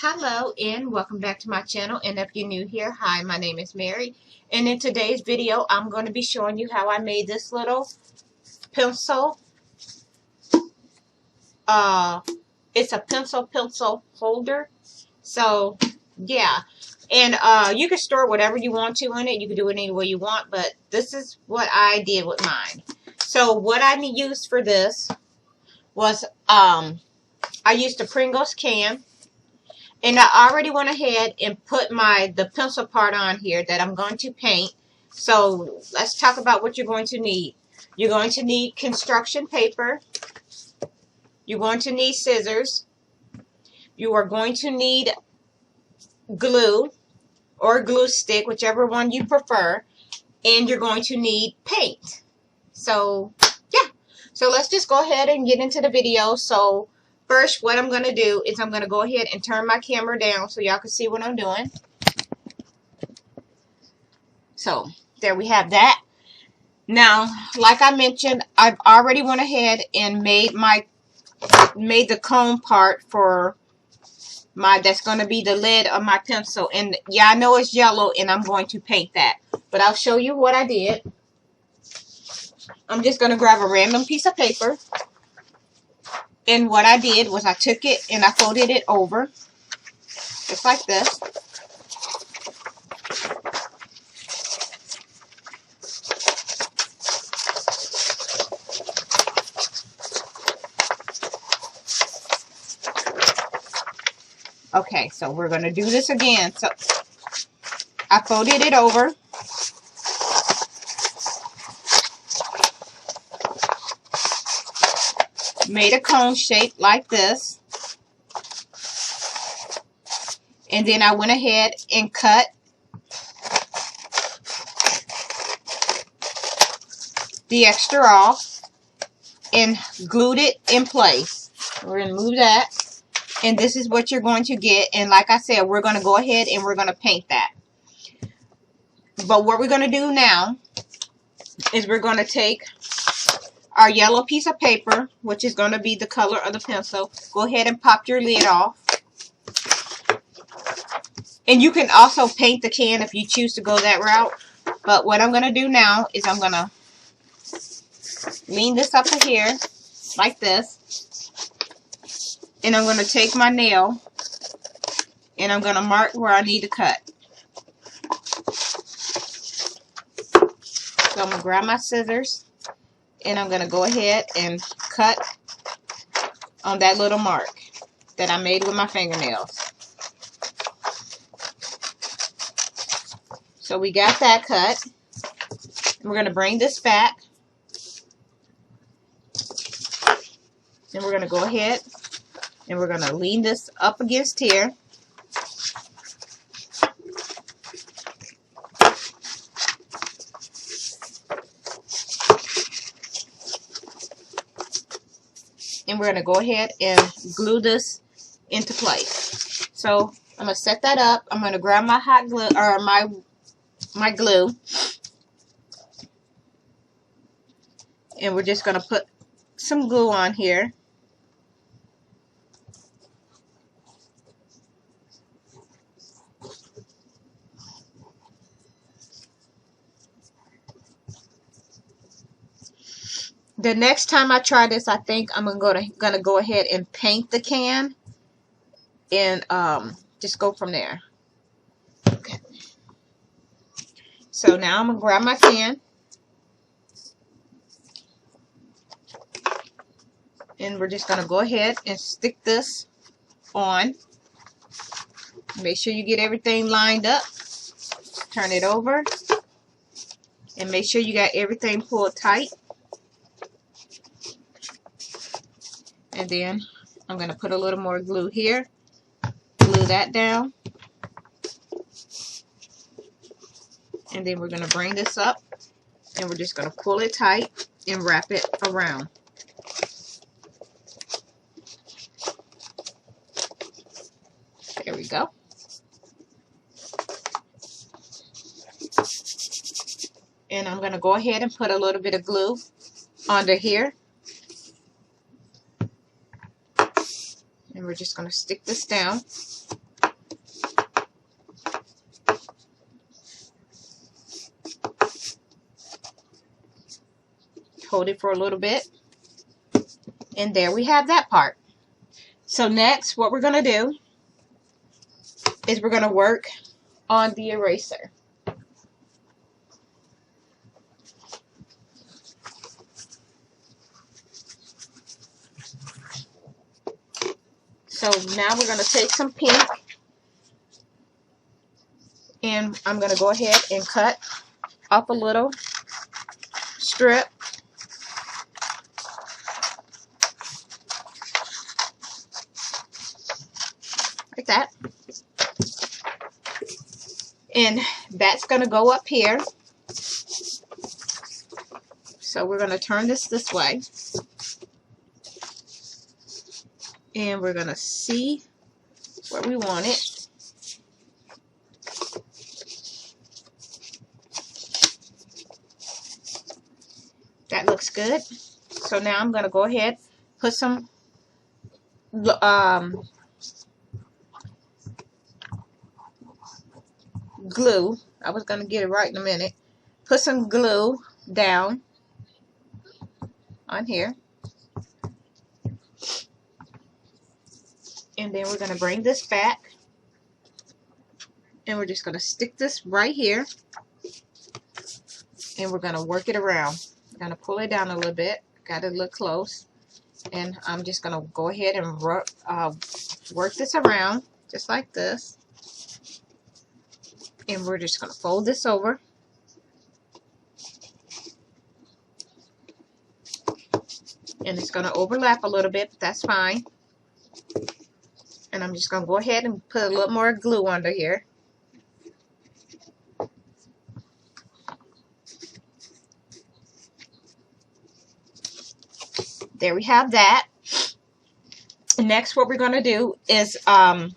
Hello and welcome back to my channel, and if you're new here, hi, my name is Mary, and in today's video I'm going to be showing you how I made this little pencil. It's a pencil holder. So yeah, and you can store whatever you want to in it. You can do it any way you want, but this is what I did with mine. So what I used for this was I used a Pringles can. And I already went ahead and put the pencil part on here that I'm going to paint. So let's talk about what you're going to need. You're going to need construction paper. You're going to need scissors. You are going to need glue or glue stick, whichever one you prefer. And you're going to need paint. So yeah. So let's just go ahead and get into the video. So first, what I'm going to do is I'm going to go ahead and turn my camera down so y'all can see what I'm doing. So, there we have that. Now, like I mentioned, I've already went ahead and made the cone part for that's going to be the lid of my pencil. And yeah, I know it's yellow and I'm going to paint that. But I'll show you what I did. I'm just going to grab a random piece of paper. And what I did was I took it and I folded it over, just like this. Okay, so we're going to do this again. So I folded it over. Made a cone shape like this. And then I went ahead and cut the extra off and glued it in place. We're going to move that. And this is what you're going to get. And like I said, we're going to go ahead and we're going to paint that. But what we're going to do now is we're going to take our yellow piece of paper, which is going to be the color of the pencil. Go ahead and pop your lid off. And you can also paint the can if you choose to go that route. But what I'm going to do now is I'm going to lean this up to here like this. And I'm going to take my nail and I'm going to mark where I need to cut. So I'm going to grab my scissors and I'm going to go ahead and cut on that little mark that I made with my fingernails. So we got that cut. We're going to bring this back. And we're going to go ahead and we're going to lean this up against here. And we're going to go ahead and glue this into place. So I'm going to set that up. I'm going to grab my hot glue or my glue. And we're just going to put some glue on here. The next time I try this, I think I'm gonna go ahead and paint the can and just go from there. Okay. So now I'm gonna grab my can and we're just gonna go ahead and stick this on. Make sure you get everything lined up. Turn it over and make sure you got everything pulled tight. And then I'm going to put a little more glue here. Glue that down. And then we're going to bring this up. And we're just going to pull it tight and wrap it around. There we go. And I'm going to go ahead and put a little bit of glue under here. And we're just going to stick this down. hold it for a little bit. And there we have that part. So next, what we're going to do is we're going to work on the eraser. So now we're going to take some pink, and I'm going to go ahead and cut up a little strip. Like that. And that's going to go up here. So we're going to turn this way. And we're going to see where we want it. That looks good. So now I'm going to go ahead, put some glue. I was going to get it right in a minute. Put some glue down on here. And then we're going to bring this back. And we're just going to stick this right here. And we're going to work it around. We're going to pull it down a little bit. Got to look close. And I'm just going to go ahead and work this around just like this. And we're just going to fold this over. And it's going to overlap a little bit, but that's fine. And I'm just going to go ahead and put a little more glue under here. There we have that. Next, what we're going to do is, I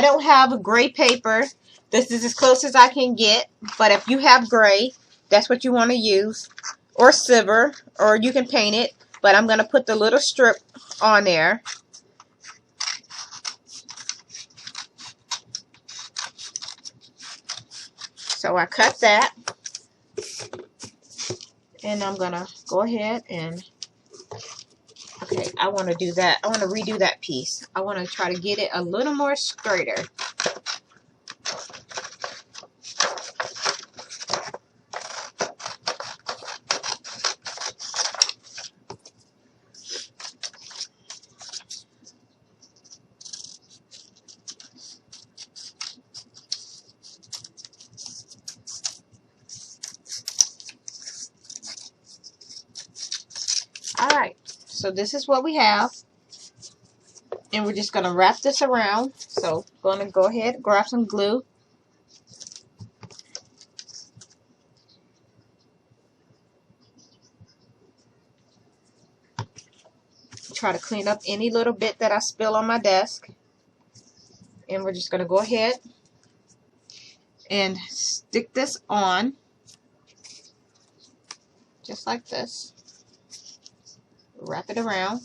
don't have a gray paper. This is as close as I can get. But if you have gray, that's what you want to use. Or silver, or you can paint it. But I'm going to put the little strip on there. So I cut that. And I'm going to go ahead and... Okay, I want to do that. I want to redo that piece. I want to try to get it a little more straighter. Alright, so this is what we have. And we're just going to wrap this around. So I'm going to go ahead and grab some glue. Try to clean up any little bit that I spill on my desk. And we're just going to go ahead and stick this on. Just like this. Wrap it around.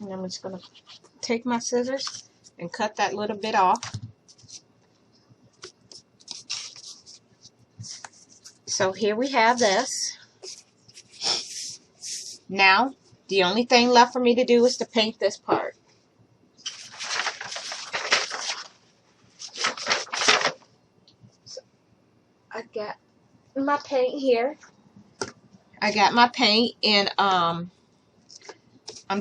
And I'm just going to take my scissors and cut that little bit off. So here we have this. Now, the only thing left for me to do is to paint this part. So I got my paint here. I got my paint, and I'm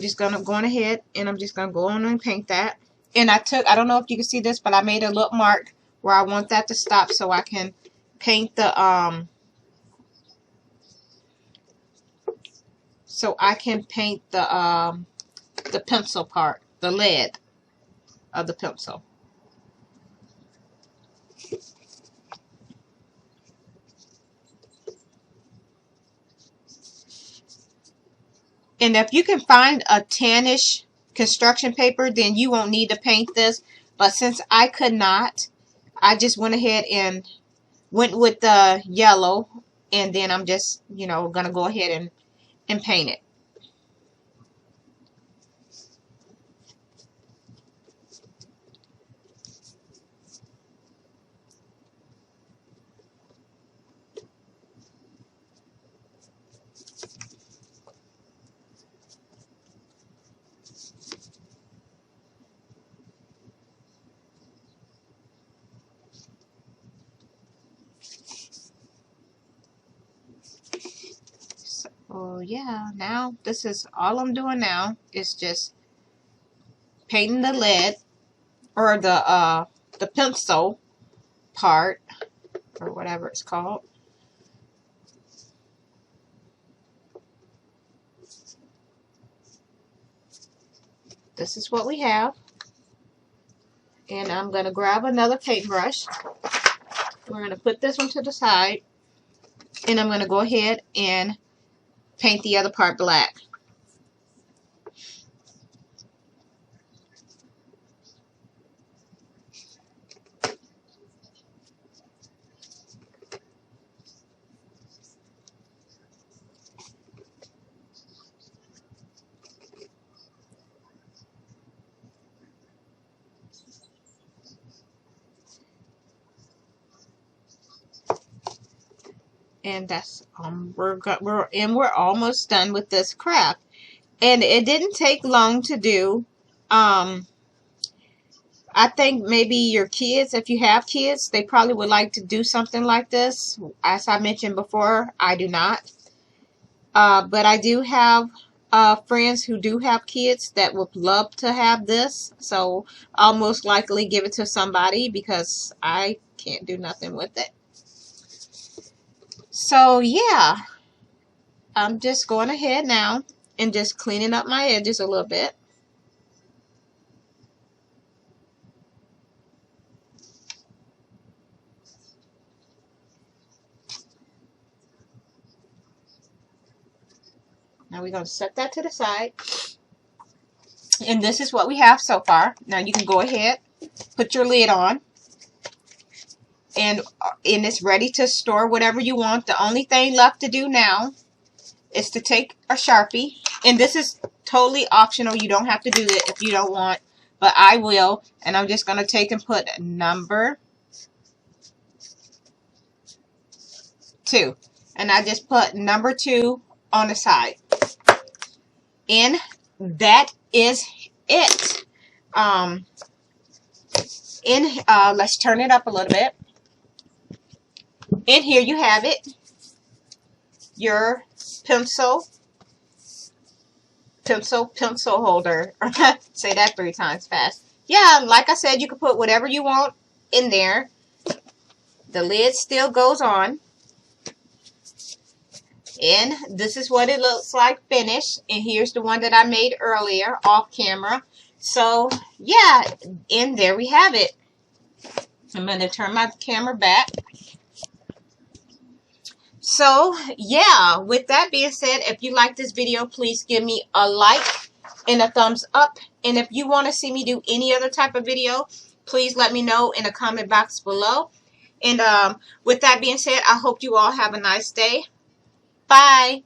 just going ahead and I'm just going to go on and paint that. And I don't know if you can see this, but I made a little mark where I want that to stop so I can paint the, the pencil part, the lead of the pencil. And if you can find a tannish construction paper, then you won't need to paint this. But since I could not, I just went ahead and went with the yellow. And then I'm just, going to go ahead and paint it. So yeah, now this is all I'm doing now is just painting the lid, or the pencil part, or whatever it's called. This is what we have. And I'm going to grab another paintbrush. We're going to put this one to the side. And I'm going to go ahead and paint the other part black. And that's we're almost done with this craft. And it didn't take long to do. I think maybe your kids, if you have kids, they probably would like to do something like this. As I mentioned before, I do not. But I do have friends who do have kids that would love to have this. So I'll most likely give it to somebody because I can't do nothing with it. So yeah, I'm just going ahead now and just cleaning up my edges a little bit. Now we're going to set that to the side. And this is what we have so far. Now you can go ahead, put your lid on. And it's ready to store whatever you want. The only thing left to do now is to take a Sharpie. And this is totally optional. You don't have to do it if you don't want. But I will. And I'm just going to take and put number 2. And I just put number 2 on the side. And that is it. Let's turn it up a little bit. And here you have it. Your pencil holder. Say that 3 times fast. Yeah, like I said, you can put whatever you want in there. The lid still goes on. And this is what it looks like finished. And here's the one that I made earlier off camera. So yeah, and there we have it. I'm going to turn my camera back. So yeah, with that being said, if you like this video, please give me a like and a thumbs up. And if you want to see me do any other type of video, please let me know in the comment box below. And with that being said, I hope you all have a nice day. Bye.